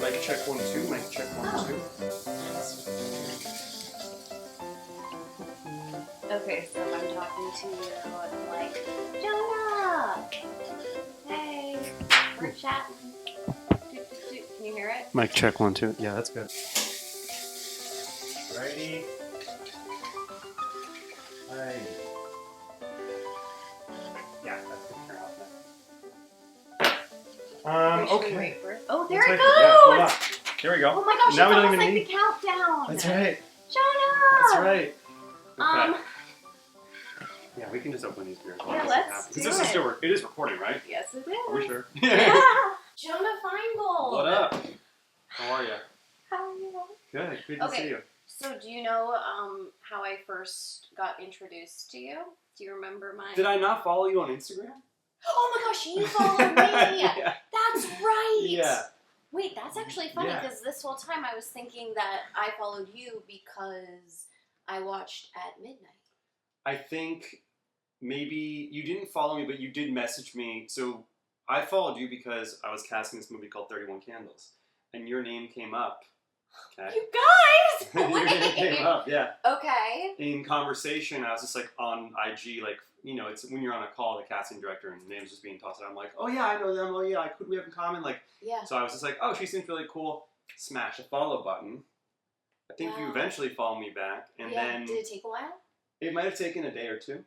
Mic check 1 2. Mic check 1 2. Okay, so I'm talking to you and I'm like, Jonah! Hey, we're chatting. Can you hear it? Mic check 1 2. Yeah, that's good. Righty. Hi. Yeah, that's good. Turn off now. Okay. Oh, there it Yeah, hold on. goes! Here we go. Oh my gosh, Now it's we don't almost even like need... the countdown! That's right. Jonah! That's right. Okay. Um, Yeah, we can just open these beers. Yeah, let's do This is still it is recording, right? yes it is. Are we sure? Yeah! Jonah Feingold! What up? How are you? How are you? Good. Good to see you. So do you know how I first got introduced to you? Do you remember my... Did I not follow you on Instagram? Oh my gosh, you followed me! Yeah. That's right! Yeah. Wait, that's actually funny Yeah. because this whole time I was thinking that I followed you because I watched at midnight. I think maybe you didn't follow me, but you did message me. So I followed you because I was casting this movie called 31 Candles, and your name came up. Okay. You guys! Your name came up, yeah. Okay. In conversation, I was just like on IG, like, you know, it's when you're on a call, the casting director, and the name's just being tossed out. I'm like, oh yeah, I know them. Oh yeah, could we have in common? Like, Yeah. so I was just like, oh, she seems really cool. Smash the follow button. I think you eventually followed me back, and then Did it take a while? it might have taken a day or two.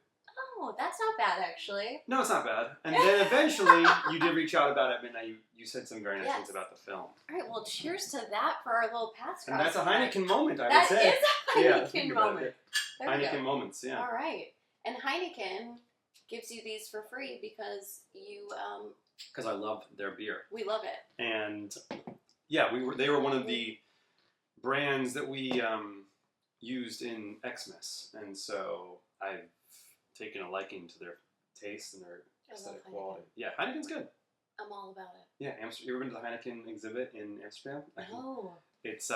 Oh, that's not bad actually. No, it's not bad. And then eventually, you did reach out about it at midnight. You said some very nice things about the film. All right, well, cheers to that for our little pass. And that's a Heineken moment, I would That say. is a Yeah, Heineken moment. There we Heineken go. moments, yeah. All right, and Heineken gives you these for free because you Because I love their beer. we love it. And yeah, they were one of the brands that we used in Xmas, and so I've taken a liking to their taste and their aesthetic quality. Yeah, Heineken's good. I'm all about it. Yeah, you ever been to the Heineken exhibit in Amsterdam? No. It's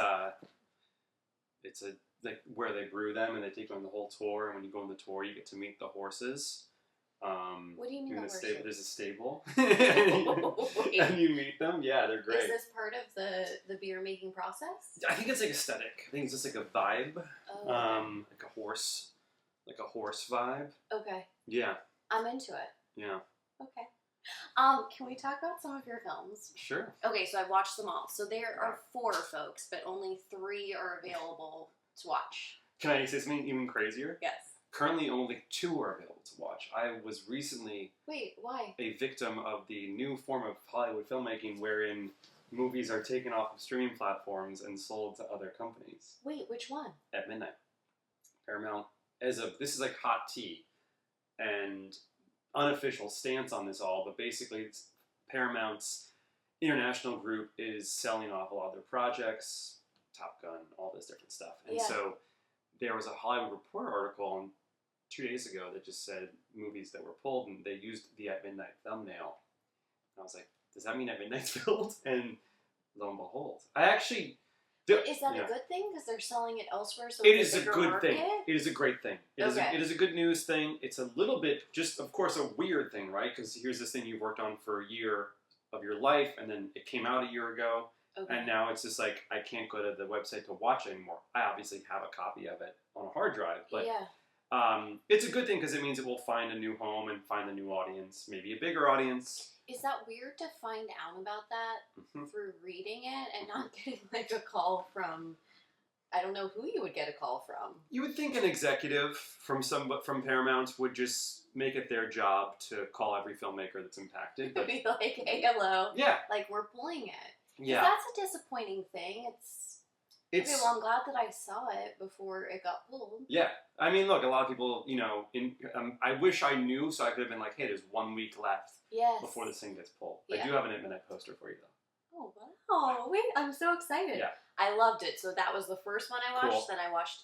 like where they brew them, and they take you on the whole tour. And when you go on the tour, you get to meet the horses. What do you mean the horses? There's a stable, Wait. and you meet them. Yeah, they're great. Is this part of the beer making process? I think it's like aesthetic. I think it's just like a vibe, like a horse vibe. Okay. Yeah. I'm into it. Yeah. Okay. Can we talk about some of your films? Sure. Okay, so I've watched them all. So there are 4 folks, but only 3 are available to watch. Can I say something even crazier? Yes. Currently, only 2 are available to watch. I was recently why? a victim of the new form of Hollywood filmmaking wherein movies are taken off of streaming platforms and sold to other companies. Wait, which one? At midnight. Paramount, this is like hot tea, and unofficial stance on this all, but basically it's Paramount's international group is selling off a lot of their projects, Top Gun, all this different stuff. And so there was a Hollywood Reporter article 2 days ago that just said movies that were pulled, and they used the At Midnight thumbnail. And I was like, does that mean At Midnight's filled? And lo and behold, is that a good thing? Because they're selling it elsewhere, so it is a good market? thing. It is a great thing. It is a good news thing. It's a little bit, just of course, a weird thing, right? Because here's this thing you've worked on for a year of your life, and then it came out a year ago, and now it's just like I can't go to the website to watch it anymore. I obviously have a copy of it on a hard drive, but it's a good thing because it means it will find a new home and find a new audience, maybe a bigger audience. Is that weird to find out about that through reading it and not getting like a call from, I don't know who you would get a call from. You would think an executive from Paramount would just make it their job to call every filmmaker that's impacted. But be like, hey, hello. Yeah. Like, we're pulling it. Yeah. That's a disappointing thing. Okay, well, I'm glad that I saw it before it got pulled. Yeah. I mean, look, a lot of people, you know, I wish I knew so I could have been like, hey, there's 1 week left before this thing gets pulled. I do have an At Midnight poster for you, though. Oh, wow. Wait, I'm so excited. Yeah. I loved it. So that was the first one I watched. Cool. Then I watched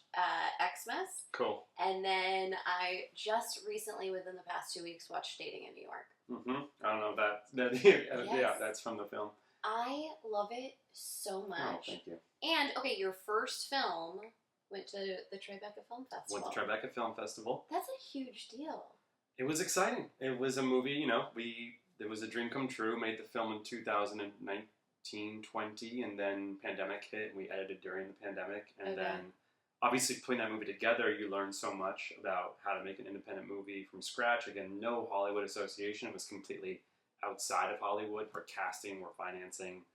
Xmas. Cool. And then I just recently, within the past 2 weeks, watched Dating in New York. I don't know that yeah, that's from the film. I love it so much. Oh, thank you. And, okay, your first film went to the Tribeca Film Festival. Went to Tribeca Film Festival. That's a huge deal. It was exciting. It was a movie, it was a dream come true. Made the film in 2019, 20, and then pandemic hit, and we edited during the pandemic. And then, obviously, putting that movie together, you learn so much about how to make an independent movie from scratch. Again, no Hollywood association. It was completely outside of Hollywood for casting or financing,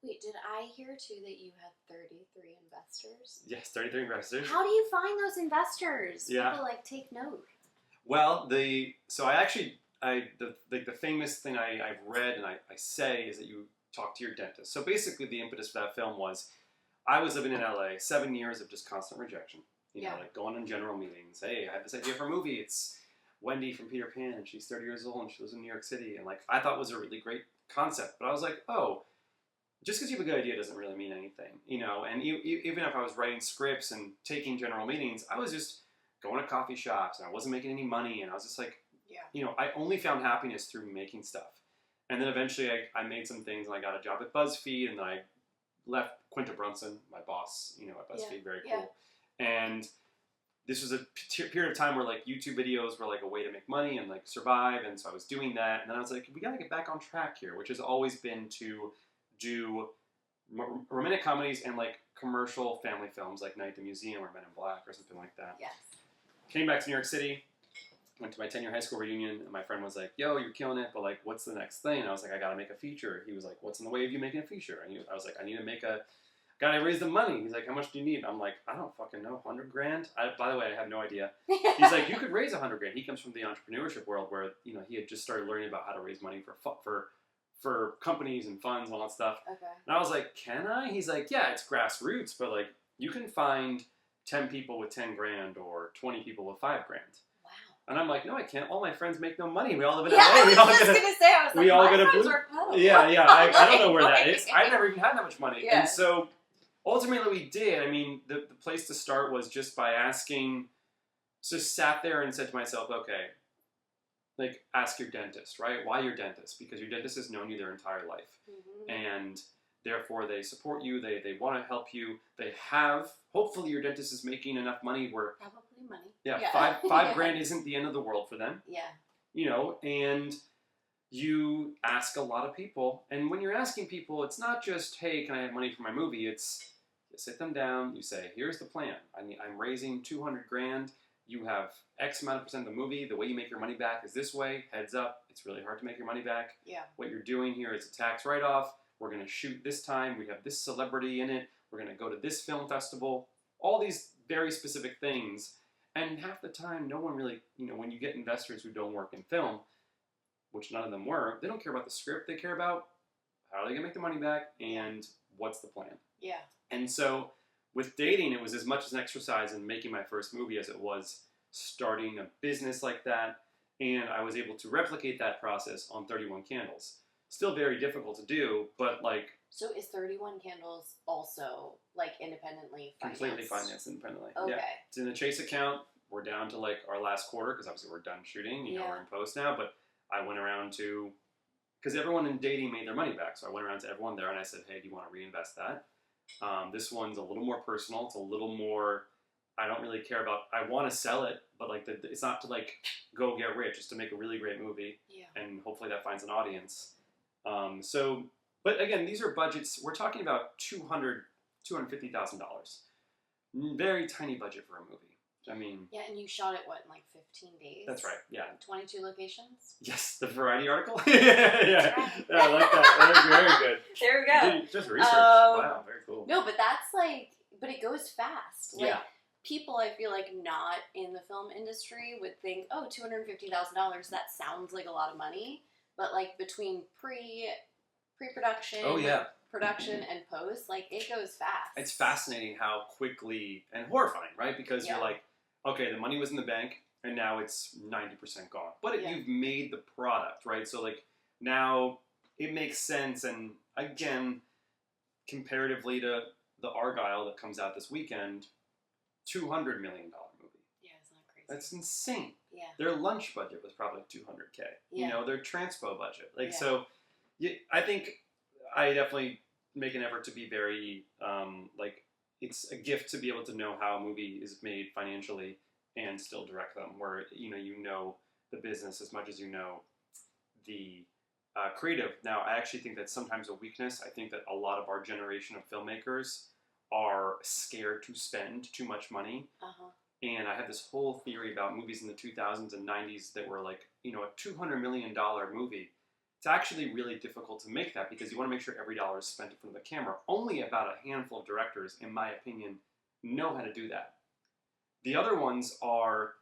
Wait, did I hear too that you had 33 investors? Yes, 33 investors. How do you find those investors? Yeah. People take note. Well, the famous thing I've read and I say is that you talk to your dentist. So basically the impetus for that film was I was living in LA, 7 years of just constant rejection. Going in general meetings. Hey, I have this idea for a movie. It's Wendy from Peter Pan, and she's 30 years old and she lives in New York City. And I thought it was a really great concept. But I was like, oh, just because you have a good idea doesn't really mean anything, And even if I was writing scripts and taking general meetings, I was just going to coffee shops and I wasn't making any money. And I was just I only found happiness through making stuff. And then eventually I made some things and I got a job at BuzzFeed, and then I left Quinta Brunson, my boss, at BuzzFeed, very cool. And this was a period of time where YouTube videos were a way to make money and survive. And so I was doing that. And then I was like, we got to get back on track here, which has always been to do romantic comedies and commercial family films like Night at the Museum or Men in Black or something like that. Yes. Came back to New York City, went to my 10-year high school reunion, and my friend was like, yo, you're killing it, but what's the next thing? And I was like, I gotta make a feature. He was like, what's in the way of you making a feature? And I was like, I need to make gotta raise the money. He's like, how much do you need? I'm like, I don't fucking know, 100 grand? By the way, I have no idea. He's like, you could raise 100 grand. He comes from the entrepreneurship world where, he had just started learning about how to raise money for companies and funds and all that stuff. Okay. And I was like, can I? He's like, yeah, it's grassroots, but you can find 10 people with 10 grand or 20 people with 5 grand. Wow. And I'm like, no, I can't. All my friends make no money. We all live in LA. I was just going to say, I was like, my friends work home. Yeah, I don't know where that is. I never even had that much money. Yeah. And so ultimately we did. I mean, the place to start was just by asking, just sat there and said to myself, okay, ask your dentist, right? Why your dentist? Because your dentist has known you their entire life. Mm-hmm. And therefore they support you, they want to help you. They have, hopefully your dentist is making enough money where... Probably money. Yeah, five grand isn't the end of the world for them. Yeah. And you ask a lot of people. And when you're asking people, it's not just, hey, can I have money for my movie? It's, you sit them down, you say, here's the plan. I'm raising 200 grand. You have X amount of percent of the movie. The way you make your money back is this way. Heads up, it's really hard to make your money back. Yeah. What you're doing here is a tax write-off. We're going to shoot this time. We have this celebrity in it. We're going to go to this film festival. All these very specific things. And half the time, no one really, when you get investors who don't work in film, which none of them were, they don't care about the script. They care about how are they going to make the money back and what's the plan. Yeah. And so with dating, it was as much as an exercise in making my first movie as it was starting a business like that. And I was able to replicate that process on 31 Candles. Still very difficult to do, but So is 31 Candles also independently financed? Completely financed independently. Okay. Yeah. It's in the Chase account. We're down to our last quarter because obviously we're done shooting. We're in post now. But I went around to, because everyone in dating made their money back. So I went around to everyone there and I said, hey, do you want to reinvest that? This one's a little more personal. It's a little more, I don't really care about, I want to sell it, but it's not to go get rich. It's to make a really great movie. Yeah. And hopefully that finds an audience. But again, these are budgets. We're talking about $250,000. Very tiny budget for a movie. I mean... Yeah, and you shot it, in 15 days? That's right, yeah. 22 locations? Yes, the Variety article? yeah, I like that. Very good. There we go. Just research. Wow, very cool. No, but that's but it goes fast. Yeah. People, I feel not in the film industry would think, oh, $250,000, that sounds like a lot of money. But between pre-production, production, and post, it goes fast. It's fascinating how quickly, and horrifying, right? Because you're okay, the money was in the bank, and now it's 90% gone. But you've made the product, right? So now it makes sense. And again, comparatively to the Argyle that comes out this weekend, $200 million movie. Yeah, it's not crazy. That's insane. Yeah. Their lunch budget was probably $200K. Yeah. Their transpo budget. So I think I definitely make an effort to be very, it's a gift to be able to know how a movie is made financially and still direct them, where you know the business as much as you know the creative. Now, I actually think that's sometimes a weakness. I think that a lot of our generation of filmmakers are scared to spend too much money. And I have this whole theory about movies in the 2000s and 90s that were like, a $200 million movie. It's actually really difficult to make that because you want to make sure every dollar is spent in front of the camera. Only about a handful of directors, in my opinion, know how to do that. The other ones are,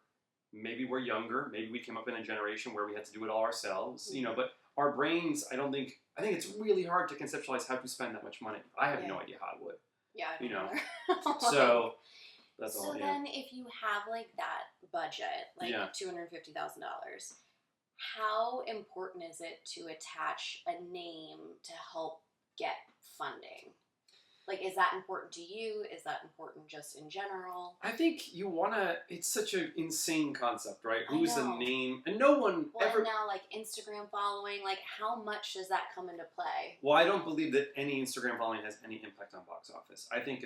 maybe we're younger, maybe we came up in a generation where we had to do it all ourselves, but our brains, I think it's really hard to conceptualize how to spend that much money. I have no idea how I would. Yeah, I So that's all. So then, if you have like that budget, like $250,000, how important is it to attach a name to help get funding? Like, is that important to you? Is that important just in general? I think you want to... It's such an insane concept, right? Who's the name? And no one ever... And now, like, Instagram following, like, how much does that come into play? Well, I don't believe that any Instagram following has any impact on box office. I think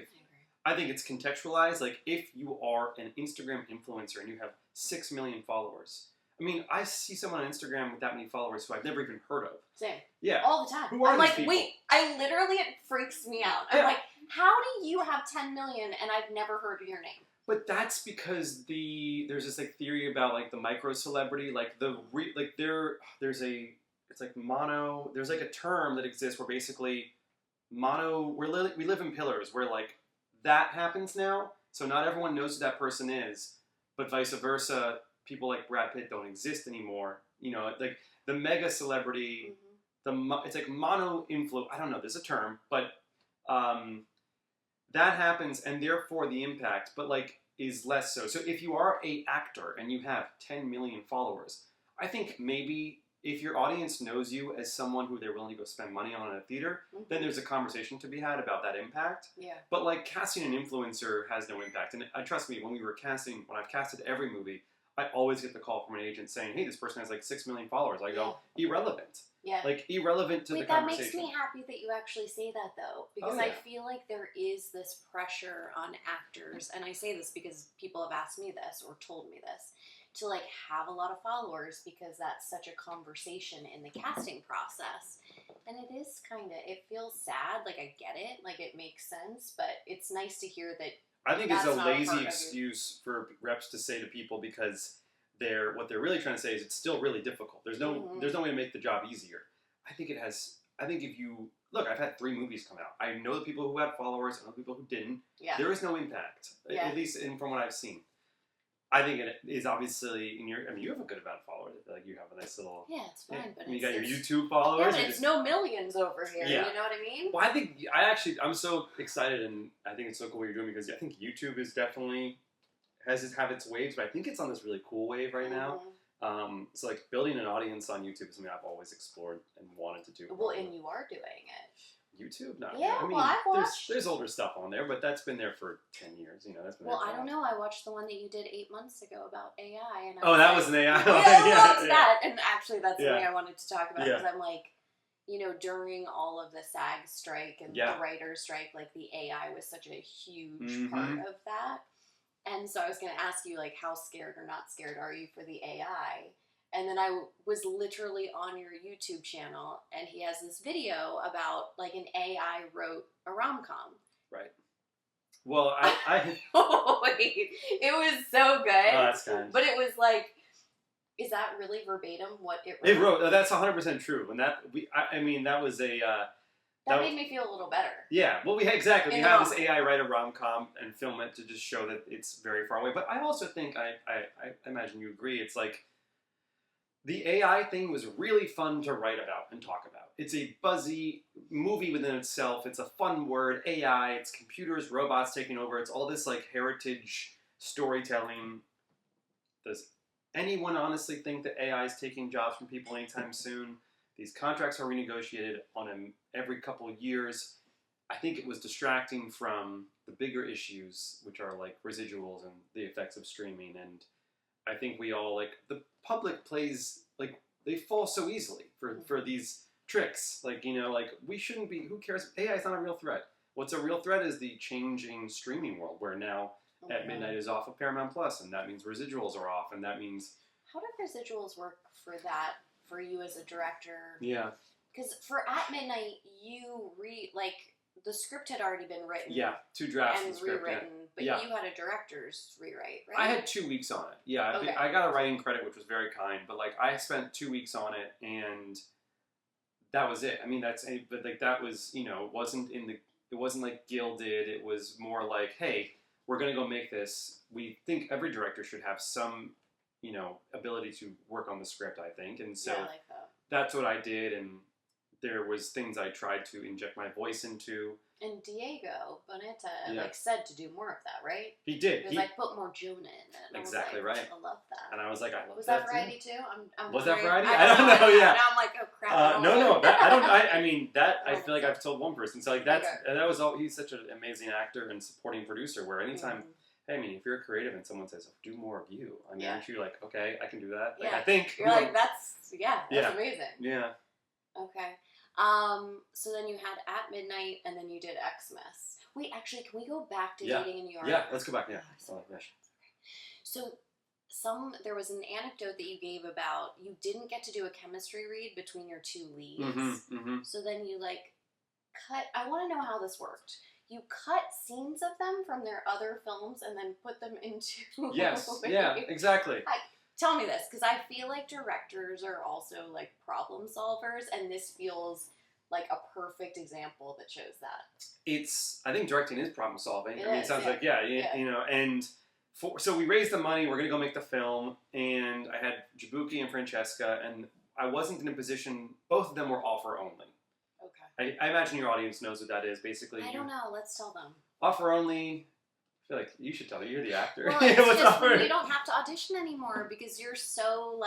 it's contextualized. Like, if you are an Instagram influencer and you have 6 million followers... I mean, I see someone on Instagram with that many followers who I've never even heard of. Same. Yeah. All the time. Who are these people? Wait, it freaks me out. I'm like, how do you have 10 million and I've never heard of your name? But that's because there's this like theory about like the micro celebrity, like there's like a term that exists where basically we live in pillars where like that happens now, so not everyone knows who that person is, but vice versa. People like Brad Pitt don't exist anymore. Like the mega celebrity, it's like mono influ. I don't know. There's a term, but that happens, and therefore the impact, but like is less so. So if you are a actor and you have 10 million followers, I think maybe if your audience knows you as someone who they're willing to go spend money on in a theater, then there's a conversation to be had about that impact. Yeah. But like casting an influencer has no impact, and trust me, when I've casted every movie, I always get the call from an agent saying, hey, this person has like 6 million followers. I go, irrelevant. Yeah. Like, irrelevant to the conversation. That makes me happy that you actually say that, though. Because I feel like there is this pressure on actors, and I say this because people have asked me this or told me this, to like have a lot of followers because that's such a conversation in the casting process. And it feels sad. Like, I get it. Like, it makes sense. But it's nice to hear that. I think it's a lazy excuse for reps to say to people because what they're really trying to say is it's still really difficult. There's no way to make the job easier. I think if you look, I've had 3 movies come out. I know the people who had followers, I know the people who didn't. Yeah. There is no impact, at least from what I've seen. I think it is obviously you have a good amount of followers. I feel like you have a nice little... Yeah, it's fine, but you got your YouTube followers. Yeah, but it's no millions over here, you know what I mean? Well, I'm so excited, and I think it's so cool what you're doing, because I think YouTube is definitely has its waves, but I think it's on this really cool wave right now. So like building an audience on YouTube is something I've always explored and wanted to do. Well, and you are doing it. YouTube? Not yeah, really. I mean, there's older stuff on there, but that's been there for 10 years. That's been I don't know. I watched the one that you did 8 months ago about AI. And that was an AI. I loved that. And actually, that's something I wanted to talk about, because I'm like, during all of the SAG strike and the writer's strike, like the AI was such a huge part of that. And so I was going to ask you, like, how scared or not scared are you for the AI? And then I was literally on your YouTube channel, and he has this video about, like, an AI wrote a rom-com. Right. Well, I oh, wait. It was so good. Oh, that's kind. But it was like, is that really verbatim what it wrote? It wrote. That's 100% true. And that, that was a... that made me feel a little better. Yeah, well, we had this AI write a rom-com and film it to just show that it's very far away. But I also think, I imagine you agree, it's like, the AI thing was really fun to write about and talk about. It's a buzzy movie within itself. It's a fun word, AI. It's computers, robots taking over. It's all this like heritage storytelling. Does anyone honestly think that AI is taking jobs from people anytime soon? These contracts are renegotiated on every couple of years. I think it was distracting from the bigger issues, which are like residuals and the effects of streaming. And I think we all, like, the public plays, like, they fall so easily for these tricks. Like, like, we shouldn't be, who cares? AI is not a real threat. what's a real threat is the changing streaming world, where now At Midnight is off of Paramount Plus, and that means residuals are off, and that means... How do residuals work for that, for you as a director? Yeah. Because for At Midnight, you the script had already been written. Yeah, 2 drafts and of the script. Rewritten, but yeah. you had a director's rewrite, right? I had 2 weeks on it. Yeah, okay. I got a writing credit, which was very kind, but like I spent 2 weeks on it, and that was it. I mean, but like that was, you know, it wasn't like Gil did. It was more like, hey, we're gonna go make this. We think every director should have some, you know, ability to work on the script, I think, and so I like that. That's what I did, and there was things I tried to inject my voice into. And Diego Boneta said to do more of that, right? He did. Because put more Jonah in it. Exactly right. I love that. And I was like, I love was that. Was that Variety too? Was that Variety? I don't know. Yeah. Now I'm like, oh crap. No. I mean that. I feel like I've told one person. So like that was all. He's such an amazing actor and supporting producer. Where anytime. Hey, I mean, if you're a creative and someone says, do more of you, I mean, aren't you like, okay, I can do that? Like, I think... You're like, that's amazing. Yeah. Okay. So then you had At Midnight, and then you did Xmas. Wait, actually, can we go back to Dating in New York? Yeah, let's go back, So, there was an anecdote that you gave about, you didn't get to do a chemistry read between your 2 leads. So then you, cut... I want to know how this worked. You cut scenes of them from their other films and then put them into... Yes, yeah, exactly. Tell me this, because I feel like directors are also, problem solvers, and this feels like a perfect example that shows that. I think directing is problem solving. It sounds like, you know, and... So we raised the money, we're going to go make the film, and I had Jabuki and Francesca, and I wasn't in a position... Both of them were offer only. I imagine your audience knows what that is, basically. I don't know. Let's tell them. Offer only. I feel like you should tell them. You're the actor. Well, it's just you don't have to audition anymore because you're so,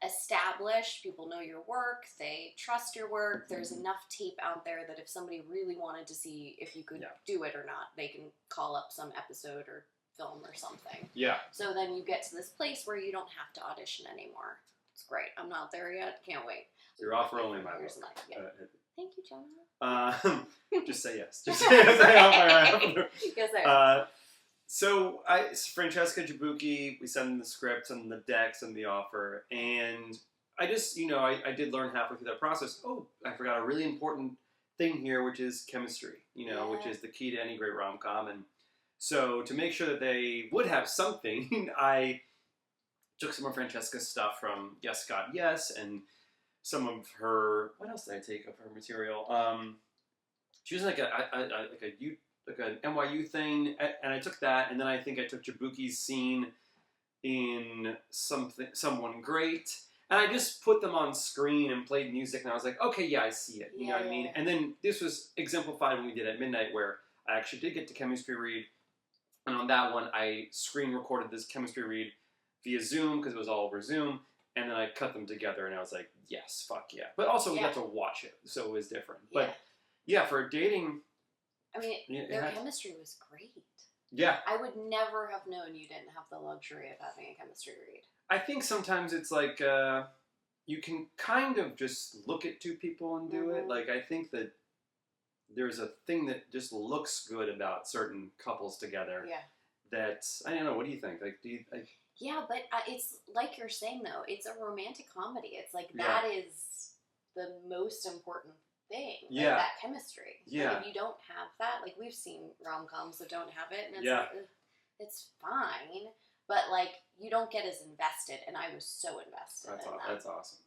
established. People know your work. They trust your work. There's enough tape out there that if somebody really wanted to see if you could do it or not, they can call up some episode or film or something. Yeah. So then you get to this place where you don't have to audition anymore. It's great. I'm not there yet. Can't wait. So you're offer only, my love. Thank you, Jonah. Just say yes. Just say yes. Yes, I am. So Francesca Jabuki, we send them the scripts and the decks and the offer, and I just, you know, I did learn halfway through that process. Oh, I forgot a really important thing here, which is chemistry. You know, which is the key to any great rom-com, and so to make sure that they would have something, I took some of Francesca's stuff from Yes God Yes and some of her, what else did I take of her material? She was like an NYU thing, and I took that, and then I think I took Jabuki's scene in Someone Great, and I just put them on screen and played music, and I was like, okay, yeah, I see it, you know what I mean? And then this was exemplified when we did At Midnight, where I actually did get to chemistry read, and on that one, I screen recorded this chemistry read via Zoom, because it was all over Zoom, and then I cut them together, and I was like, yes, fuck yeah. But also, we got to watch it, so it was different. But, yeah, for dating... I mean, their chemistry was great. Yeah. I would never have known you didn't have the luxury of having a chemistry read. I think sometimes it's like, you can kind of just look at 2 people and do it. Like, I think that there's a thing that just looks good about certain couples together. Yeah. That, I don't know, what do you think? Like, Yeah, but it's like you're saying, though, it's a romantic comedy. It's like that is the most important thing. That chemistry. Yeah. Like, if you don't have that, like we've seen rom-coms that don't have it, and it's it's fine, but you don't get as invested, and I was so invested in that. That's awesome.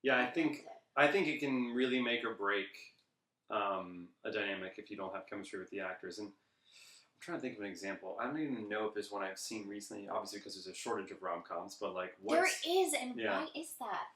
Yeah, I think it can really make or break a dynamic if you don't have chemistry with the actors. And I'm trying to think of an example. I don't even know if there's one I've seen recently, obviously because there's a shortage of rom-coms, but there is, and why is that?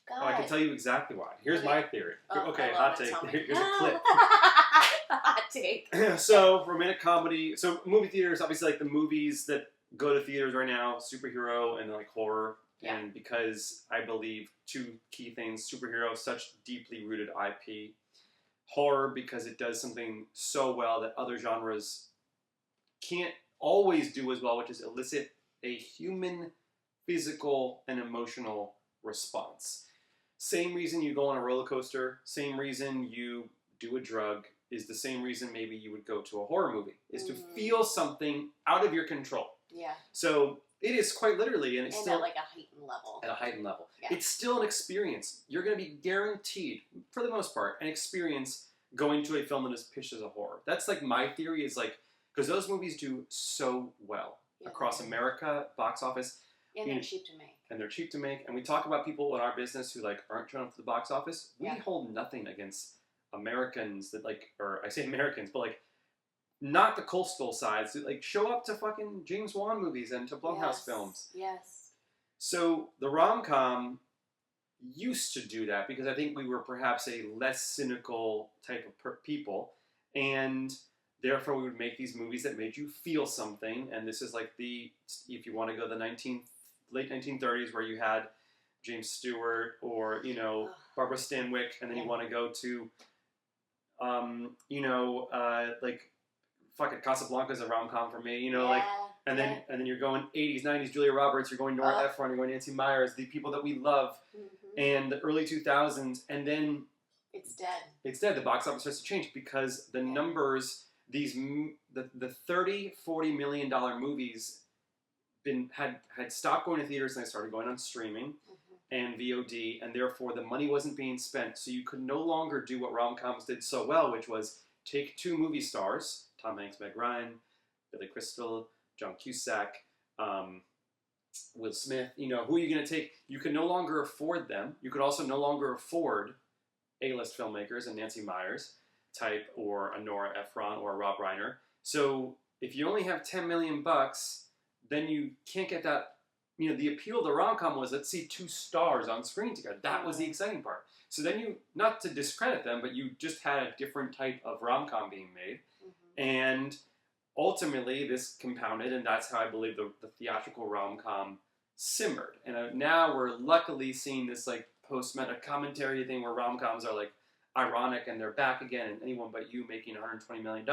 God. Oh, I can tell you exactly why. Here's my theory. Okay, hot take. Here's a clip. Hot take. So, romantic comedy. So, movie theaters, obviously, the movies that go to theaters right now, superhero and horror. Yeah. And because I believe 2 key things: superhero, such deeply rooted IP; horror, because it does something so well that other genres can't always do as well, which is elicit a human, physical, and emotional response. Same reason you go on a roller coaster, same reason you do a drug, is the same reason maybe you would go to a horror movie, is to feel something out of your control. Yeah. So it is quite literally, and it's still at like a heightened level. At a heightened level. Yeah. It's still an experience. You're going to be guaranteed, for the most part, an experience going to a film that is pitched as a horror. That's like my theory is like, because those movies do so well across America, box office. And they're cheap to make. And they're cheap to make. And we talk about people in our business who like aren't showing up to the box office. We hold nothing against Americans that like, or I say Americans, but like not the coastal sides. That, like show up to fucking James Wan movies and to Blumhouse films. Yes. So the rom-com used to do that because I think we were perhaps a less cynical type of people, and therefore we would make these movies that made you feel something. And this is like if you want to go the late 1930s where you had James Stewart or Barbara Stanwyck, and then you want to go to like fucking Casablanca's a rom-com for me, and then you're going 80s, 90s, Julia Roberts, you're going Nora Ephron, you're going Nancy Meyers, the people that we love, and the early 2000s, and then it's dead. It's dead. The box office starts to change because the numbers, the $30, $40 million movies had stopped going to theaters and they started going on streaming and VOD, and therefore the money wasn't being spent, so you could no longer do what rom-coms did so well, which was take two movie stars, Tom Hanks, Meg Ryan, Billy Crystal, John Cusack, Will Smith, who are you going to take? You could no longer afford them. You could also no longer afford A-list filmmakers and Nancy Meyers type, or a Nora Ephron or a Rob Reiner. So if you only have $10 million, then you can't get that. The appeal of the rom-com was, let's see two stars on screen together. That was the exciting part. So then you, not to discredit them, but you just had a different type of rom-com being made. And ultimately this compounded, and that's how I believe the theatrical rom-com simmered. And now we're luckily seeing this like post-meta commentary thing where rom-coms are like ironic and they're back again, and Anyone But You making $120 million.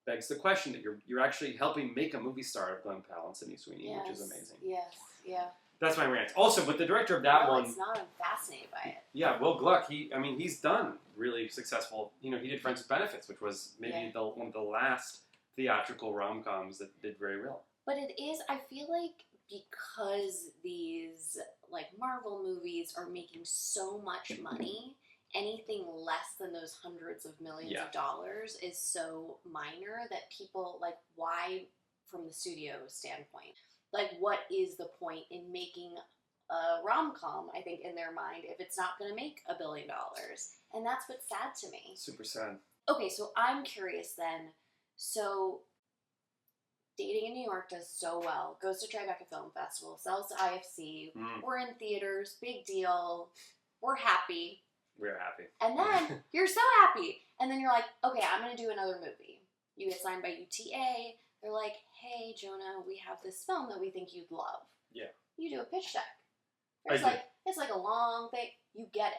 Begs the question that you're actually helping make a movie star of Glenn Powell and Sydney Sweeney, which is amazing. Yes, yeah. That's my rant. Also, but the director of that one... it's not. I'm fascinated by it. Yeah, Will Gluck, he's done really successful... he did Friends with Benefits, which was maybe one of the last theatrical rom-coms that did very well. But it is, I feel like, because these, like, Marvel movies are making so much money... anything less than those hundreds of millions of dollars is so minor that people, like, why, from the studio standpoint, like, what is the point in making a rom-com, I think, in their mind, if it's not going to make $1 billion? And that's what's sad to me. Super sad. Okay, so I'm curious then. So, Dating in New York does so well, goes to Tribeca Film Festival, sells to IFC, we're in theaters, big deal, we're happy. We're happy. And then, you're so happy. And then you're like, okay, I'm going to do another movie. You get signed by UTA. They're like, hey, Jonah, we have this film that we think you'd love. Yeah. You do a pitch deck. It's like a long thing. You get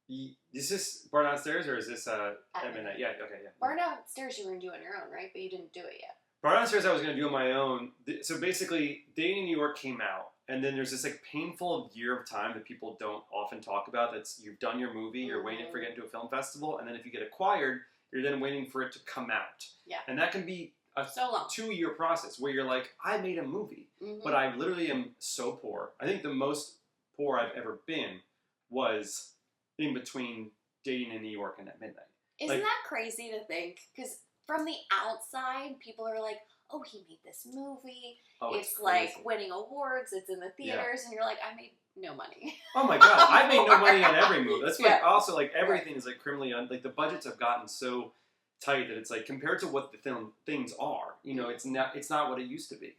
it. Is this Bar Downstairs or is this at midnight? Yeah, okay, yeah. Bar Downstairs you were going to do on your own, right? But you didn't do it yet. Bar Downstairs I was going to do on my own. So basically, Dating in New York came out. And then there's this like painful year of time that people don't often talk about. That's you've done your movie, you're waiting for it to get into a film festival, and then if you get acquired, you're then waiting for it to come out. Yeah. And that can be a 2-year process where you're like, I made a movie, but I literally am so poor. I think the most poor I've ever been was in between Dating in New York and At Midnight. Isn't that crazy to think? Because from the outside, people are like, oh, he made this movie. Oh, it's like winning awards. It's in the theaters. And you're like, I made no money. Oh my God. I made no money on every movie. That's like also like everything is like criminally, like the budgets have gotten so tight that it's like compared to what the things are, it's not what it used to be.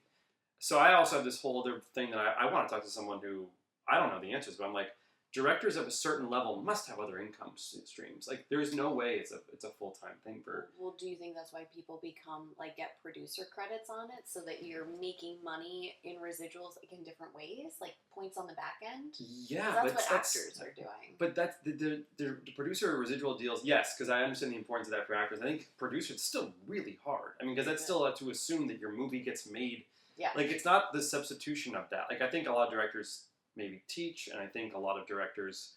So I also have this whole other thing that I want to talk to someone who, I don't know the answers, but I'm like, directors of a certain level must have other income streams. Like, there's no way it's a full-time thing for... Well, do you think that's why people get producer credits on it, so that you're making money in residuals, like, in different ways? Like, points on the back end? Yeah, that's what actors are doing. But that's the producer residual deals, yes, because I understand the importance of that for actors. I think producers, it's still really hard. I mean, because that's still to assume that your movie gets made. Yeah. Like, it's not the substitution of that. Like, I think a lot of directors... maybe teach, and I think a lot of directors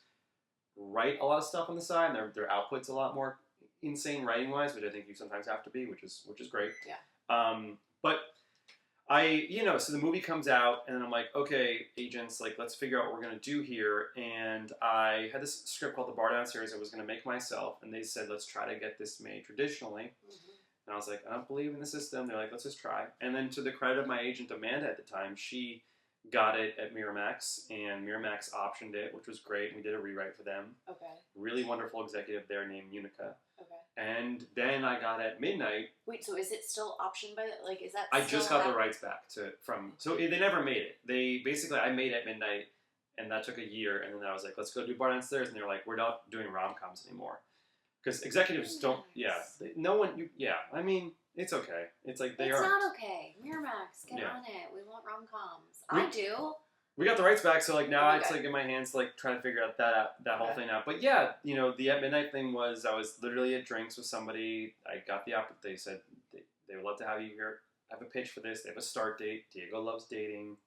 write a lot of stuff on the side, and their output's a lot more insane writing wise, which I think you sometimes have to be, which is great. Yeah. But so the movie comes out, and I'm like, okay, agents, like, let's figure out what we're gonna do here. And I had this script called The Bar Downstairs I was gonna make myself, and they said, let's try to get this made traditionally. Mm-hmm. And I was like, I don't believe in the system. They're like, let's just try. And then to the credit of my agent Amanda at the time, she got it at Miramax, and Miramax optioned it, which was great. We did a rewrite for them. Okay. Really wonderful executive there named Unica. Okay. And then I got at midnight. Wait, so is it still optioned by like is that? I just got the rights back so they never made it. They basically I made at midnight, and that took a year. And then I was like, let's go do Bar Downstairs, and they were like, we're not doing rom-coms anymore because executives don't. Yeah, no one. I mean, it's okay. It's like they are. It's not okay. Miramax, get on it. We want rom-coms. I do. We got the rights back, so like now it's like in my hands to like try to figure out that whole thing out. But yeah, the at midnight thing was I was literally at drinks with somebody. I got the opportunity. They said they would love to have you here. Have a pitch for this. They have a start date. Diego loves dating.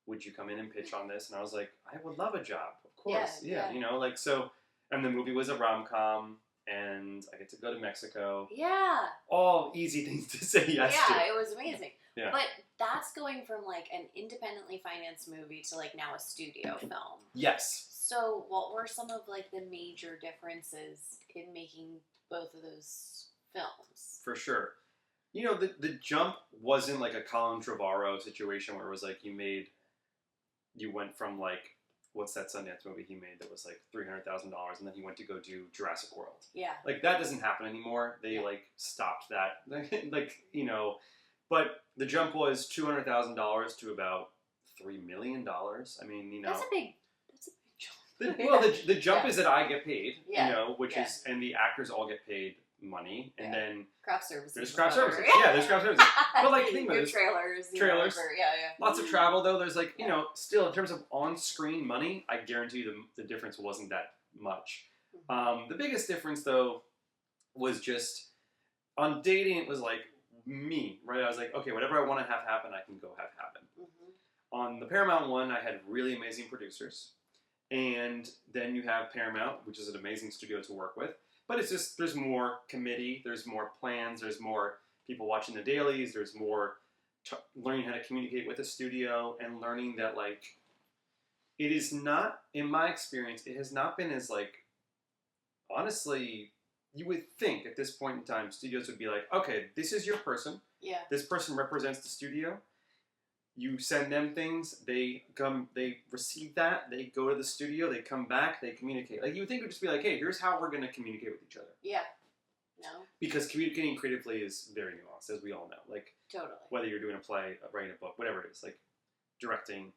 Would you come in and pitch on this? And I was like, I would love a job, of course. Yeah. So, and the movie was a rom-com, and I get to go to Mexico. Yeah. All easy things to say yes to. Yeah, it was amazing. Yeah. But that's going from like an independently financed movie to like now a studio film. Yes. So what were some of like the major differences in making both of those films? For sure. The jump wasn't like a Colin Trevorrow situation where it was like you went from like, what's that Sundance movie he made that was like $300,000 and then he went to go do Jurassic World. Yeah. Like that doesn't happen anymore. They like stopped that. But the jump was $200,000 to about $3 million. I mean, That's a big jump. The jump is that I get paid, which is, and the actors all get paid money, and then craft services. There's craft services. Yeah, there's craft services. But like, think about it. Trailers. Yeah. Lots of travel though. There's like, still in terms of on-screen money, I guarantee you the difference wasn't that much. The biggest difference though was just on dating. It was like me, right? I was like, okay, whatever I want to have happen, I can go have happen. Mm-hmm. On the Paramount one, I had really amazing producers, and then you have Paramount, which is an amazing studio to work with. But it's just, there's more committee, there's more plans, there's more people watching the dailies, there's more learning how to communicate with a studio and learning that, like, it is not, in my experience, it has not been as, like, honestly, you would think at this point in time, studios would be like, okay, this is your person. Yeah. This person represents the studio. You send them things, they come, they receive that, they go to the studio, they come back, they communicate. Like, you would think it would just be like, hey, here's how we're going to communicate with each other. Yeah. No. Because communicating creatively is very nuanced, as we all know. Like, totally. Whether you're doing a play, writing a book, whatever it is, like, directing.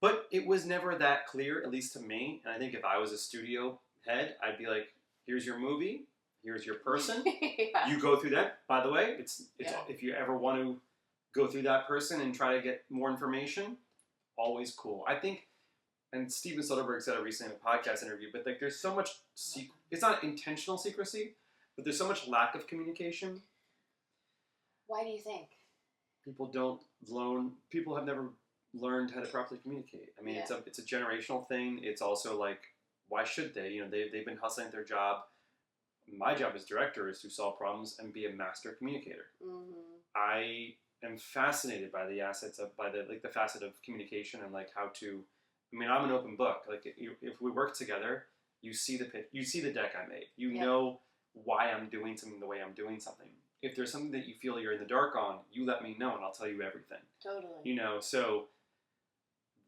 But it was never that clear, at least to me. And I think if I was a studio head, I'd be like, here's your movie, here's your person. Yeah. You go through that. By the way, it's if you ever want to go through that person and try to get more information, always cool. I think, and Steven Soderbergh said it recently in a podcast interview, but like there's so much, it's not intentional secrecy, but there's so much lack of communication. Why do you think? People have never learned how to properly communicate. I mean, it's a generational thing. It's also like, why should they? They've been hustling at their job. My job as director is to solve problems and be a master communicator. Mm-hmm. I'm fascinated by the the facet of communication and like how to. I mean, I'm an open book. Like if we work together, you see the pitch, you see the deck I made. You know why I'm doing something the way I'm doing something. If there's something that you feel you're in the dark on, you let me know and I'll tell you everything. Totally. So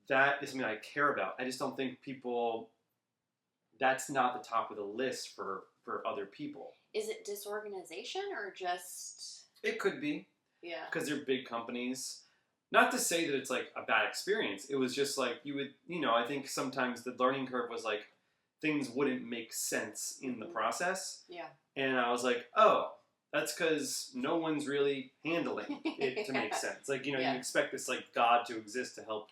that is something I care about. I just don't think people. That's not the top of the list for other people. Is it disorganization or just? It could be. Yeah. Because they're big companies. Not to say that it's like a bad experience. It was just like you would, I think sometimes the learning curve was like things wouldn't make sense in the process. Yeah. And I was like, oh, that's because no one's really handling it to make sense. Like, you expect this like God to exist to help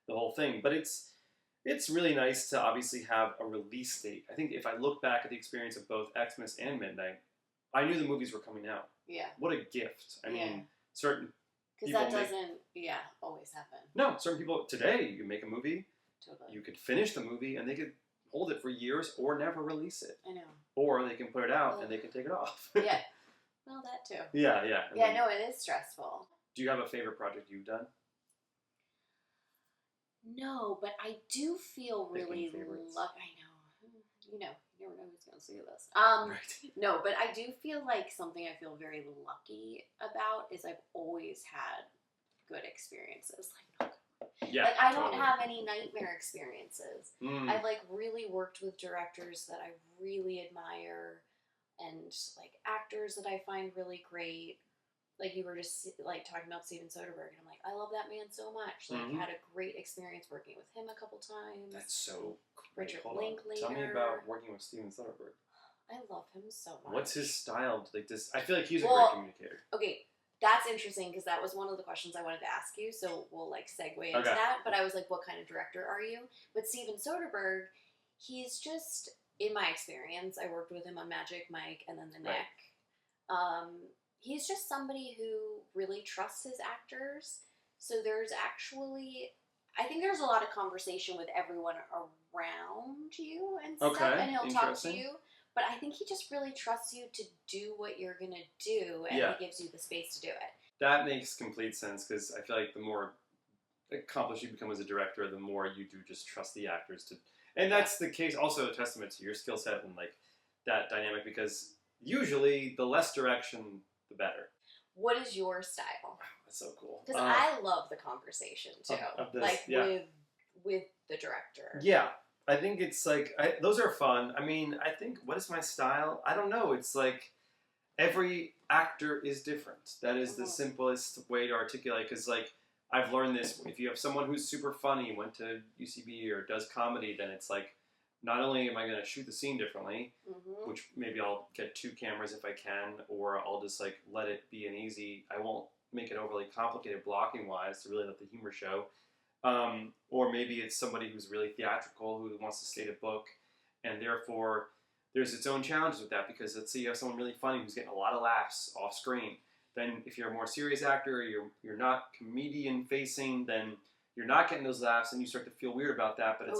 the whole thing. But it's really nice to obviously have a release date. I think if I look back at the experience of both Xmas and Midnight, I knew the movies were coming out. Yeah. What a gift. I mean, certain because that doesn't, always happen. No, certain people, today, you make a movie, totally. You could finish the movie, and they could hold it for years or never release it. I know. Or they can put it out and they can take it off. Yeah. Well, that too. Yeah, yeah. Yeah, no, it is stressful. Do you have a favorite project you've done? No, but I do feel really lucky. I know. You never know who's going to see this. Right. No, but I do feel like something I feel very lucky about is I've always had good experiences. Yeah, like I don't have any nightmare experiences. Mm. I've like really worked with directors that I really admire and like actors that I find really great. Like you were just like talking about Steven Soderbergh, and I'm like, I love that man so much. Like, had a great experience working with him a couple times. That's so great. Richard Linklater. Tell me about working with Steven Soderbergh. I love him so much. What's his style? Like this, I feel like he's a great communicator. Okay, that's interesting because that was one of the questions I wanted to ask you. So we'll like segue into that. But I was like, what kind of director are you? But Steven Soderbergh, he's just, in my experience, I worked with him on Magic Mike and then The Knick. He's just somebody who really trusts his actors. So there's actually, I think there's a lot of conversation with everyone around you and stuff, and he'll talk to you. But I think he just really trusts you to do what you're going to do, and he gives you the space to do it. That makes complete sense, because I feel like the more accomplished you become as a director, the more you do just trust the actors to. And that's the case, also a testament to your skill set and like that dynamic, because usually the less direction, the better. What is your style? That's so cool. Because I love the conversation too, with the director. Yeah, I think it's like those are fun. I mean, I think what is my style? I don't know. It's like every actor is different. That is the simplest way to articulate. Because like I've learned this: if you have someone who's super funny, went to UCB or does comedy, then it's like, not only am I going to shoot the scene differently, which maybe I'll get 2 cameras if I can, or I'll just like let it be an easy, I won't make it overly complicated blocking wise to really let the humor show. Or maybe it's somebody who's really theatrical, who wants to state a book, and therefore there's its own challenges with that, because let's say you have someone really funny who's getting a lot of laughs off screen. Then if you're a more serious actor, you're not comedian facing, then you're not getting those laughs and you start to feel weird about that. But it's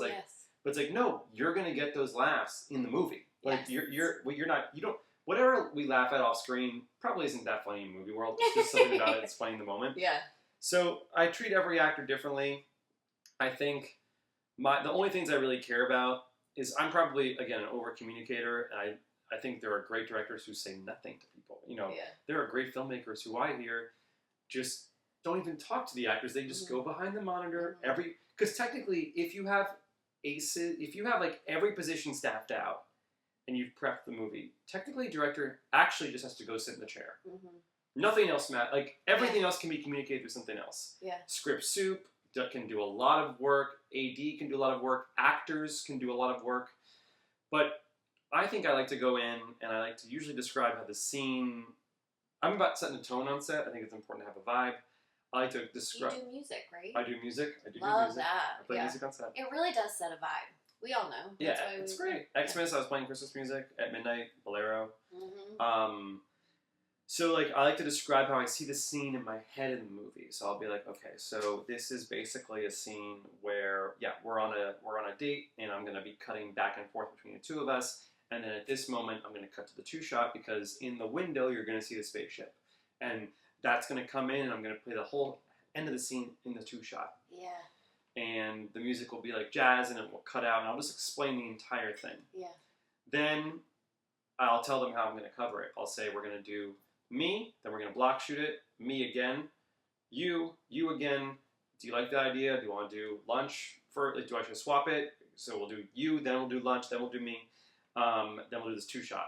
But it's like, no, you're gonna get those laughs in the movie. Like you're not, you don't, whatever we laugh at off screen probably isn't that funny in movie world. It's just something about it that's funny in the moment. Yeah. So I treat every actor differently. I think the only things I really care about is I'm probably, again, an over communicator, and I think there are great directors who say nothing to people. You know, there are great filmmakers who I hear just don't even talk to the actors. They just go behind the monitor because technically if you have like every position staffed out and you've prepped the movie, technically director actually just has to go sit in the chair. Nothing else matters. Like everything else can be communicated through something else. Script soup can do a lot of work. AD can do a lot of work. Actors can do a lot of work. But I think I like to go in and I like to usually describe how the scene, I'm about setting a tone on set. I think it's important to have a vibe. I like to describe. You do music, right? I do music. I do Love music. that. I play music on set. It really does set a vibe. We all know. That's why it's great. Xmas, I was playing Christmas music at midnight, Bolero. So like I like to describe how I see the scene in my head in the movie. So I'll be like, okay, so this is basically a scene where we're on a date, and I'm gonna be cutting back and forth between the two of us, and then at this moment I'm gonna cut to the 2-shot, because in the window you're gonna see the spaceship, and that's gonna come in, and I'm gonna play the whole end of the scene in the 2-shot. Yeah. And the music will be like jazz, and it will cut out, and I'll just explain the entire thing. Yeah. Then I'll tell them how I'm gonna cover it. I'll say we're gonna do me, then we're going to block shoot it, me again, you again. Do you like that idea? Do you want to do lunch for, like, do I should swap it? So we'll do you, then we'll do lunch, then we'll do me, then we'll do this 2-shot.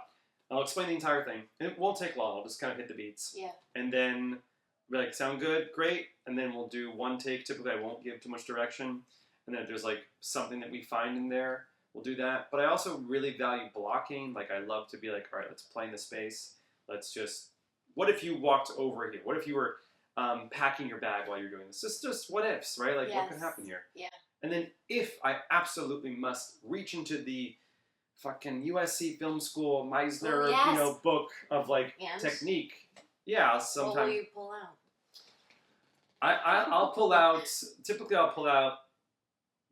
I'll explain the entire thing. It won't take long. I'll just kind of hit the beats. Yeah. And then be like, sound good? Great. And then we'll do one take. Typically, I won't give too much direction. And then if there's like something that we find in there, we'll do that. But I also really value blocking. Like I love to be like, all right, let's play in the space. Let's just, what if you walked over here? What if you were packing your bag while you're doing this? It's just what ifs, right? Like what could happen here? Yeah. And then if I absolutely must reach into the fucking USC Film School Meisner, book of like technique. Yeah, sometimes. What will you pull out? I'll pull out. Typically, I'll pull out.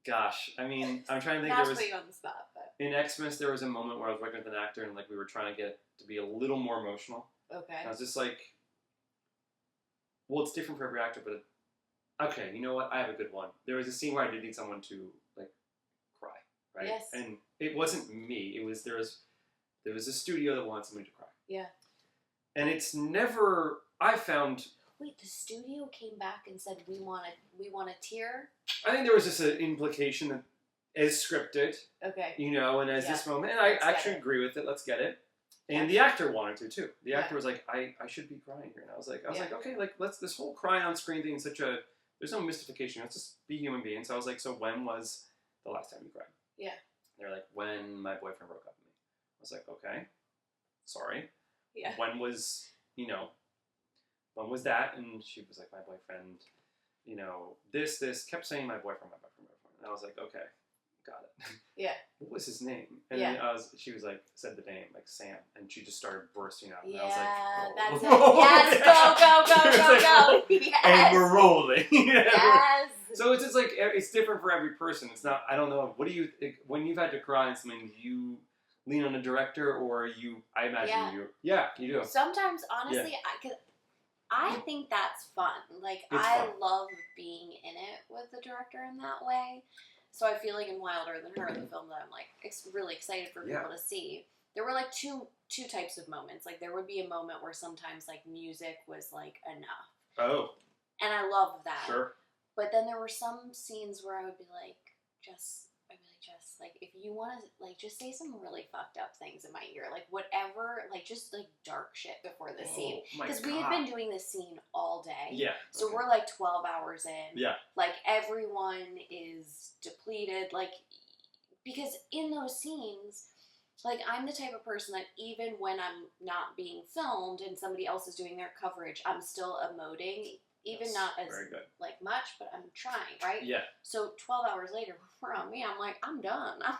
Gosh, I mean, I'm trying to think. Not to put you on the spot, but In Xmas, there was a moment where I was working with an actor and like we were trying to get to be a little more emotional. Okay. And I was just like, well, it's different for every actor, but okay, you know what? I have a good one. There was a scene where I did need someone to like cry, right? Yes. And it wasn't me. It was there was a studio that wanted somebody to cry. Yeah. And it's never I found. Wait, the studio came back and said we want a tear. I think there was just an implication that as scripted, okay, you know, and as this moment, and I actually agree with it. Let's get it. And the actor wanted to too. The actor was like, I should be crying here, and I was like, okay, like let's this whole crying on screen thing is such a there's no mystification. Let's just be human beings. So I was like, so when was the last time you cried? Yeah. They're like, when my boyfriend broke up with me. I was like, okay, sorry. Yeah. When was when was that? And she was like, my boyfriend, this kept saying my boyfriend. And I was like, okay, got it. Yeah. What was his name? And she was like, said the name, like Sam. And she just started bursting out. And I was like, oh. That's it. Yes, go. Yes. And we're rolling. Yes. So it's just like, it's different for every person. It's not, I don't know, what do you, when you've had to cry in something, do you lean on a director or I imagine you do. Sometimes, honestly, I think that's fun. Like, I love being in it with the director in that way. So I feel like in Wilder Than Her, the film that I'm like really excited for people to see, there were like two types of moments. Like there would be a moment where sometimes like music was like enough. Oh. And I love that. Sure. But then there were some scenes where I would be like, like, if you want to, like, just say some really fucked up things in my ear. Like, whatever, like, just, like, dark shit before the scene. Because we had been doing this scene all day. Yeah. So we're, like, 12 hours in. Yeah. Like, everyone is depleted. Like, because in those scenes, like, I'm the type of person that even when I'm not being filmed and somebody else is doing their coverage, I'm still emoting. Even not as like much, but I'm trying, right? Yeah. So 12 hours later, we're on me. I'm like, I'm done. I'm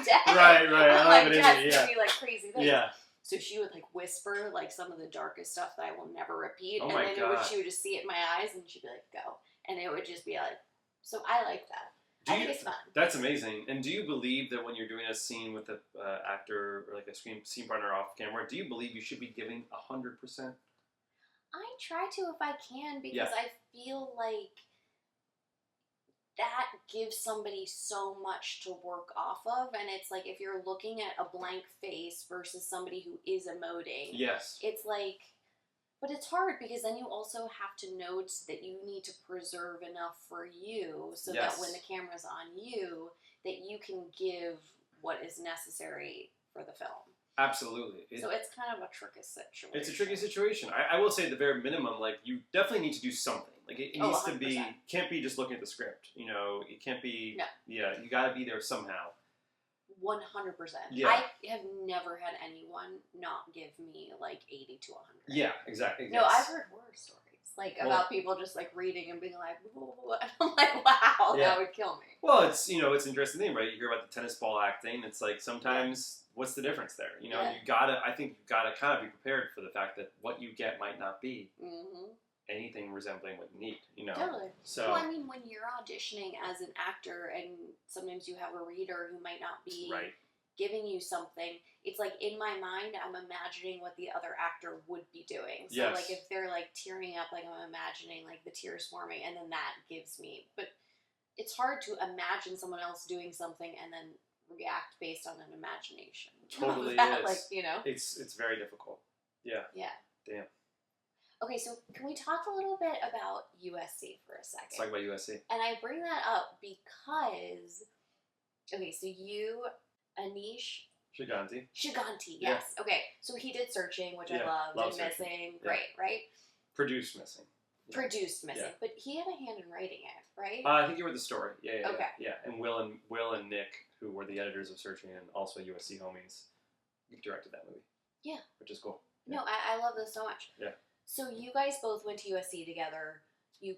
dead. Right. I'm like, Jess doing like crazy things. Yeah. So she would like whisper like some of the darkest stuff that I will never repeat, and then she would just see it in my eyes, and she'd be like, "Go," and it would just be like. So I like that. I think it's fun. That's amazing. And do you believe that when you're doing a scene with an actor or like a scene partner off camera, do you believe you should be giving 100%? I try to if I can because I feel like that gives somebody so much to work off of, and it's like if you're looking at a blank face versus somebody who is emoting, it's like, but it's hard because then you also have to note that you need to preserve enough for you so that when the camera's on you, that you can give what is necessary for the film. Absolutely. So it's kind of a tricky situation. It's a tricky situation. I will say at the very minimum, like, you definitely need to do something. Like, it needs 100%. To be, can't be just looking at the script. You know, it can't be, you got to be there somehow. 100%. Yeah. I have never had anyone not give me, like, 80 to 100. Yeah, exactly. No, I've heard horror stories. Like, about people just, like, reading and being like, and I'm like, wow, that would kill me. Well, it's, it's an interesting thing, right? You hear about the tennis ball acting. It's like, sometimes... What's the difference there? You know, I think you gotta kind of be prepared for the fact that what you get might not be anything resembling what you need, you know? Totally. So, well, I mean, when you're auditioning as an actor and sometimes you have a reader who might not be giving you something, it's like in my mind, I'm imagining what the other actor would be doing. So, like, if they're, like, tearing up, like, I'm imagining, like, the tears forming, and then that gives me, but it's hard to imagine someone else doing something and then react based on an imagination. Totally that, is. Like, you know? It's very difficult. Yeah. Yeah. Damn. Okay, so can we talk a little bit about USC for a second? Let's talk about USC. And I bring that up because, okay, so you, Anish Shiganti, yes. Yeah. Okay, so he did Searching, which I loved, and Missing. Great, right? Produced Missing. Yeah. Produced Missing, but he had a hand in writing it, right? I think you wrote the story. Yeah. Okay. Yeah, and Will and Nick, who were the editors of Searching and also USC homies, directed that movie. Yeah. Which is cool. Yeah. No, I love this so much. Yeah. So you guys both went to USC together. You,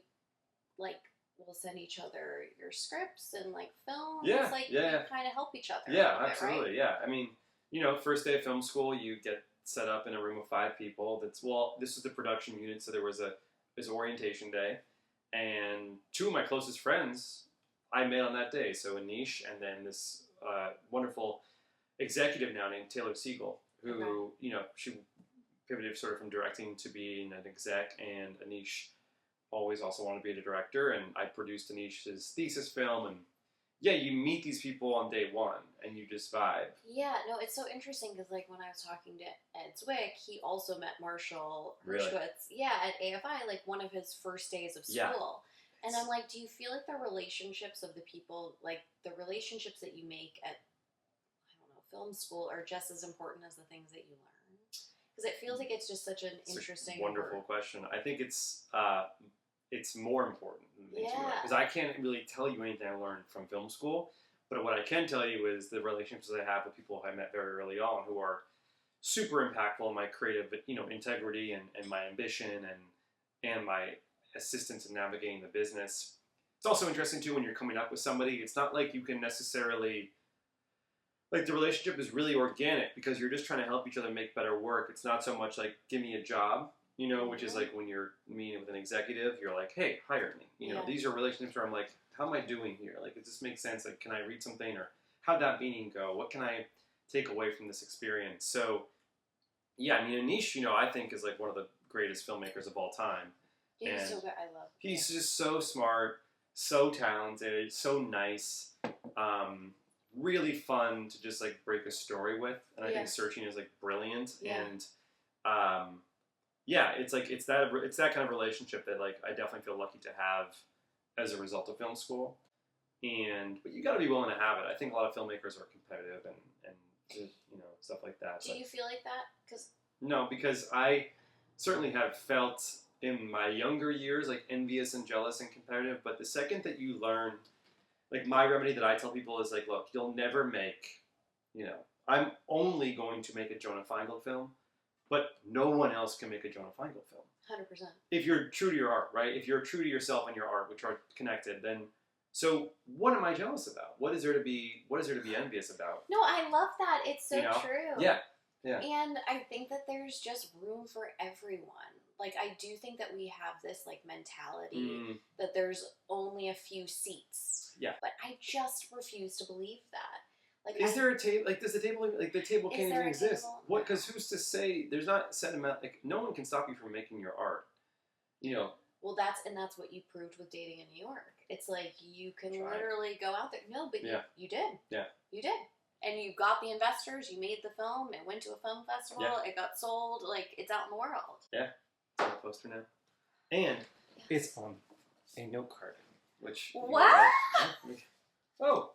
like, will send each other your scripts and, like, films. Yeah. Like, you kind of help each other. Yeah, absolutely. Bit, right? Yeah. I mean, first day of film school, you get set up in a room of 5 people. This was the production unit, so there was orientation day. And 2 of my closest friends, I met on that day. So Anish, and then this wonderful executive now named Taylor Siegel, who she pivoted sort of from directing to being an exec, and Anish always also wanted to be a director, and I produced Anish's thesis film, and yeah, you meet these people on day one, and you just vibe. Yeah, no, it's so interesting because, like, when I was talking to Ed Zwick, he also met Marshall Really? Hershkowitz, at AFI, like, one of his first days of school. Yeah. And I'm like, do you feel like the relationships of the people, like, the relationships that you make at, I don't know, film school are just as important as the things that you learn? Because it feels like it's just such an interesting, wonderful question. I think it's more important than things you learn. Because I can't really tell you anything I learned from film school, but what I can tell you is the relationships I have with people I met very early on who are super impactful in my creative, integrity and my ambition and my assistance in navigating the business. It's also interesting too when you're coming up with somebody. It's not like you can necessarily, like, the relationship is really organic because you're just trying to help each other make better work. It's not so much like, give me a job, which is like when you're meeting with an executive, you're like, hey, hire me. These are relationships where I'm like, how am I doing here? Like, does this make sense? Like, can I read something? Or how'd that meeting go? What can I take away from this experience? So, yeah, I mean, Anish, I think is like one of the greatest filmmakers of all time. Yeah, he's so good. I love him. He's just so smart, so talented, so nice. Really fun to just like break a story with, and I think Searching is like brilliant. Yeah. And it's like it's that kind of relationship that like I definitely feel lucky to have as a result of film school. But you got to be willing to have it. I think a lot of filmmakers are competitive and stuff like that. Do you feel like that? No, because I certainly have felt in my younger years like envious and jealous and competitive. But the second that you learn, like, my remedy that I tell people is like, look, you'll never make, I'm only going to make a Jonah Feingold film, but no one else can make a Jonah Feingold film. 100%. If you're true to your art, right? If you're true to yourself and your art, which are connected, then so what am I jealous about? What is there to be envious about? No, I love that. It's so true. Yeah. Yeah. And I think that there's just room for everyone. Like, I do think that we have this, like, mentality that there's only a few seats. Yeah. But I just refuse to believe that. Like, is there a table? Like, does the table, like, the table can't even exist? Table? What? Because who's to say there's not a set amount? Like, no one can stop you from making your art. Well, that's what you proved with Dating in New York. It's like you can literally go out there. No, but you did. Yeah. You did. And you got the investors. You made the film. It went to a film festival. Yeah. It got sold. Like, it's out in the world. Yeah. It's on the poster now. And it's on a note card, which... What? Oh!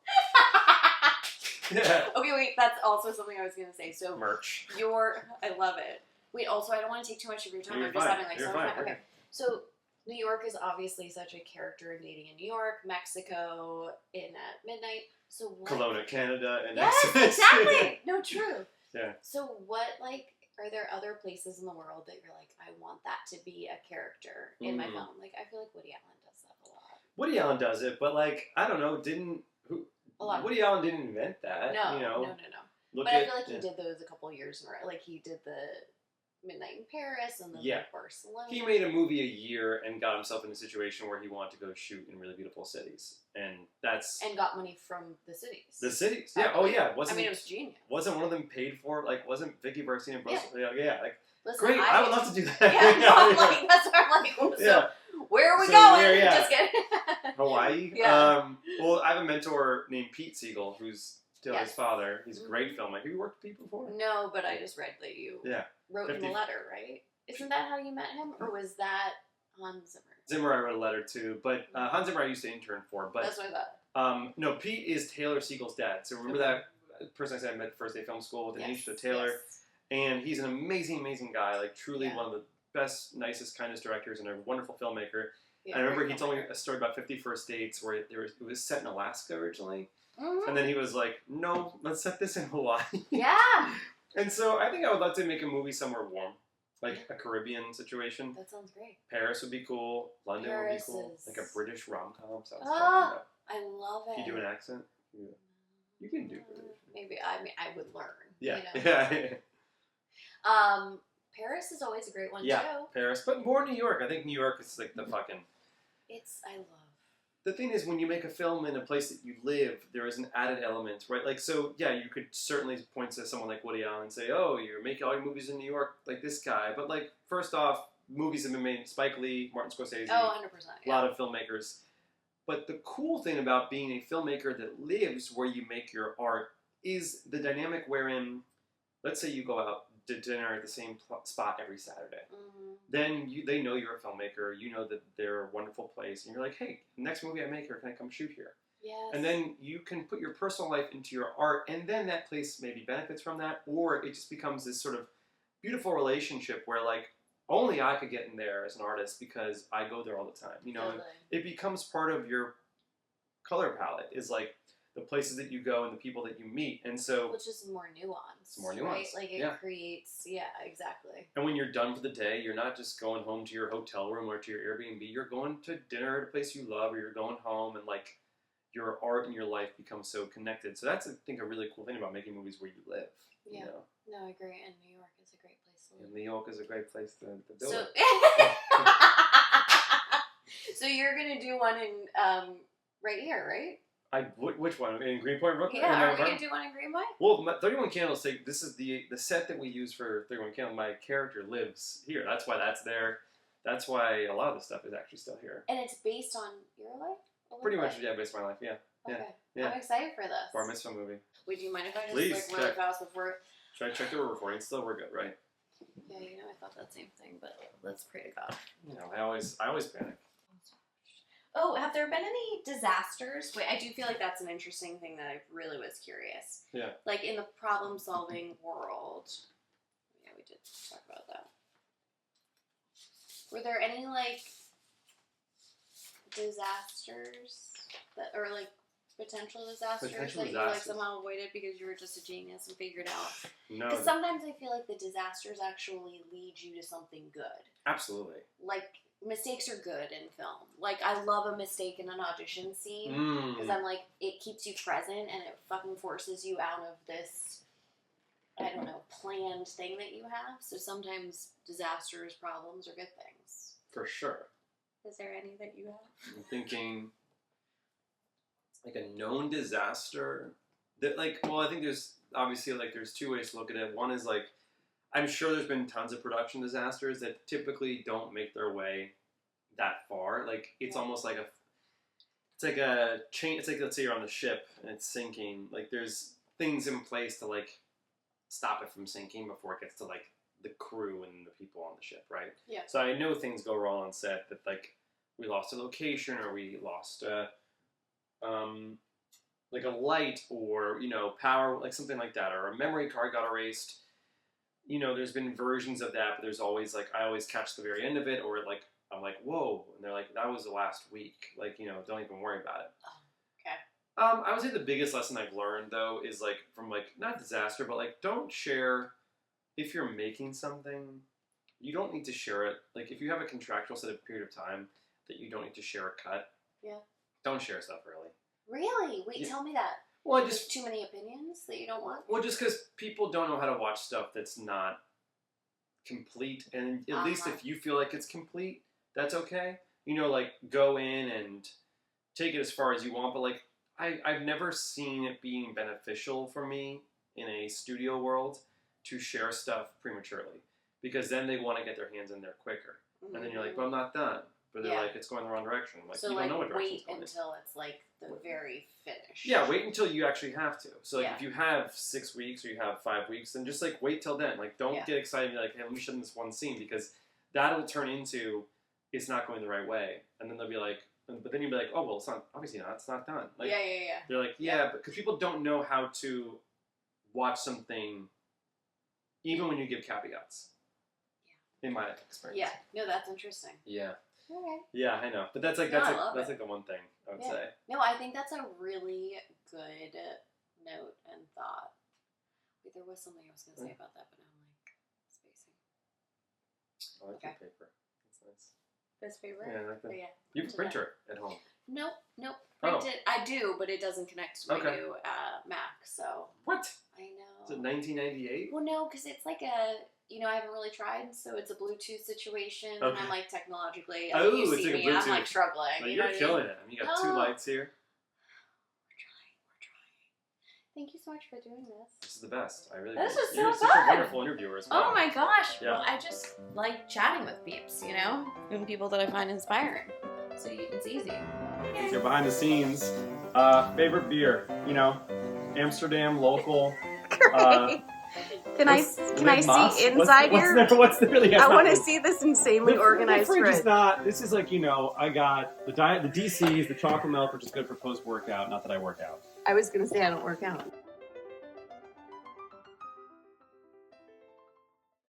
Yeah. Okay, wait, that's also something I was going to say. So merch. I love it. Wait, also, I don't want to take too much of your time. I'm just having, like, so much fun. Okay, so New York is obviously such a character in Dating in New York, Mexico in At Midnight. So what... Kelowna, Canada, and yes, exactly! No, true. Yeah. So what, like, are there other places in the world that you're like, I want that to be a character in my film? Like, I feel like Woody Allen does that a lot. Woody Allen does it, but, like, I don't know, Woody Allen didn't invent that. No, no. But I feel like he did those a couple years in a row. Like, he did the Midnight in Paris and then Barcelona. He made a movie a year and got himself in a situation where he wanted to go shoot in really beautiful cities. And got money from the cities. The cities. Yeah. Oh, yeah. It was genius. Wasn't one of them paid for? Like, wasn't Vicky Barcia in Brussels? Yeah. Like, listen, great. I would love to do that. Yeah, no, I'm like, that's what I'm like. So, where are we going? Just kidding. Hawaii. Yeah. Well, I have a mentor named Pete Siegel, who's Taylor's father. He's a great filmmaker. Have you worked with Pete before? No, but I just read that you wrote him a letter, right? Isn't that how you met him? Or was that Hans Zimmer? Zimmer I wrote a letter to, but Hans Zimmer I used to intern for. But that's what I thought. No, Pete is Taylor Siegel's dad. So remember that person I said I met at First Day Film School with Anish Taylor? Yes. And he's an amazing, amazing guy. Like, truly one of the best, nicest, kindest directors and a wonderful filmmaker. Yeah, I remember he told me a story about 50 First Dates where it was set in Alaska originally. Mm-hmm. And then he was like, no, let's set this in Hawaii. Yeah. And so I think I would love to make a movie somewhere warm. Like a Caribbean situation. That sounds great. Paris would be cool. London would be cool. Like a British rom-com. I love it. Can you do an accent? Yeah. You can do British. Maybe. I would learn. Yeah. Paris is always a great one, too. Yeah, Paris. But more New York. I think New York is like the fucking... I love the thing is, when you make a film in a place that you live, there is an added element, right? Like, so, yeah, you could certainly point to someone like Woody Allen and say, oh, you're making all your movies in New York like this guy. But, like, first off, movies have been made, Spike Lee, Martin Scorsese, oh, 100%, a lot of filmmakers. But the cool thing about being a filmmaker that lives where you make your art is the dynamic wherein, let's say you go out to dinner at the same spot every Saturday. Mm-hmm. Then they know you're a filmmaker. You know that they're a wonderful place. And you're like, hey, next movie I make here, can I come shoot here? Yes. And then you can put your personal life into your art, and then that place maybe benefits from that, or it just becomes this sort of beautiful relationship where, like, only I could get in there as an artist because I go there all the time. You know, Totally. it becomes part of your color palette, is like the places that you go and the people that you meet. And so, which is more nuanced. It's more nuanced. Right? Like it creates, exactly. And when you're done for the day, you're not just going home to your hotel room or to your Airbnb. You're going to dinner at a place you love, or you're going home, and like your art and your life become so connected. So that's, I think, a really cool thing about making movies where you live. Yeah. You know? No, I agree. And New York is a great place to live. And New York is a great place to build. So, so you're gonna do one in right here, right? Which one? In Greenpoint, Brooklyn? Yeah, are we going to do one in Greenpoint? Well, 31 Candles, this is the set that we use for 31 Candles. My character lives here. That's why that's there. That's why a lot of the stuff is actually still here. And it's based on your life? Pretty much, yeah, based on my life, yeah. Okay. Yeah. I'm excited for this. Bar mitzvah movie. Would you mind if I just Please, like really fast before? Should I check that we're recording still? We're good, right? Yeah, I thought that same thing, but let's pray to God. You know, I always panic. Oh, have there been any disasters? Wait, I do feel like that's an interesting thing that I really was curious. Yeah. Like in the problem-solving world. Yeah, we did talk about that. Were there any like disasters that, or like potential disasters that you like somehow avoided because you were just a genius and figured out? No. Because sometimes I feel like the disasters actually lead you to something good. Absolutely. Like, mistakes are good in film. Like, I love a mistake in an audition scene because I'm like, it keeps you present and it fucking forces you out of this, I don't know, planned thing that you have. So sometimes disasters, problems are good things. For sure. Is there any that you have? I'm thinking, like a known disaster that, like, well, I think there's obviously, like, there's two ways to look at it. One is, like, I'm sure there's been tons of production disasters that typically don't make their way that far. Like, it's almost like it's like a chain. It's like, let's say you're on the ship and it's sinking. Like, there's things in place to, like, stop it from sinking before it gets to, like, the crew and the people on the ship, right? Yeah. So I know things go wrong on set, that, like, we lost a location, or we lost like a light, or, you know, power, like something like that, or a memory card got erased. You know, there's been versions of that, but there's always, like, I always catch the very end of it, or, like, I'm like, whoa, and they're like, that was the last week. Like, you know, don't even worry about it. Oh, okay. I would say the biggest lesson I've learned, though, is, like, from, like, not disaster, but, like, don't share, if you're making something, you don't need to share it. Like, if you have a contractual set of period of time that you don't need to share a cut, don't share stuff early. Really? Wait, tell me that. Well, There's too many opinions that you don't want? Well, just because people don't know how to watch stuff that's not complete, and at least if you feel like it's complete, that's okay. You know, like, go in and take it as far as you want, but, like, I've never seen it being beneficial for me in a studio world to share stuff prematurely, because then they want to get their hands in there quicker, and then you're like, but I'm not done. But they're like, it's going the wrong direction. Like, so, you don't know what direction wait until it's, like, the very finish. Yeah, wait until you actually have to. So, like, if you have 6 weeks or you have 5 weeks, then just, like, wait till then. Like, don't get excited and be like, hey, let me show them this one scene, because that'll turn into, it's not going the right way. And then they'll be like, but then you'll be like, oh, well, it's not, obviously not, it's not done. Like, they're like, but because people don't know how to watch something, even when you give caveats. In my experience. Yeah, no, that's interesting. Yeah. Okay. Yeah, I know, but that's like that's like the one thing I would say. No, I think that's a really good note and thought. Wait, there was something I was going to say about that, but now I'm like spacing. I like your paper. That's nice. This paper? Yeah, I like that. Yeah. You have a printer at home. Nope. Print it. I do, but it doesn't connect to my new Mac. So. What? I know. to 1998? Well, no, because it's like a, I haven't really tried, so it's a Bluetooth situation, and I'm like technologically, you see me, I'm like struggling. No, you're killing it. I mean, you got 2 lights here. We're trying. Thank you so much for doing this. This is the best. I really. This is You're so such fun. a wonderful interviewer as well. Oh my gosh! Yeah. Well, I just like chatting with peeps, and people that I find inspiring. So it's easy. So behind the scenes, favorite beer, Amsterdam local. Great. Can I see inside your? What's the really? I want to see this insanely organized fridge. fridge. Is not. This is like I got the DCs, the chocolate milk, which is good for post workout. Not that I work out. I was gonna say I don't work out.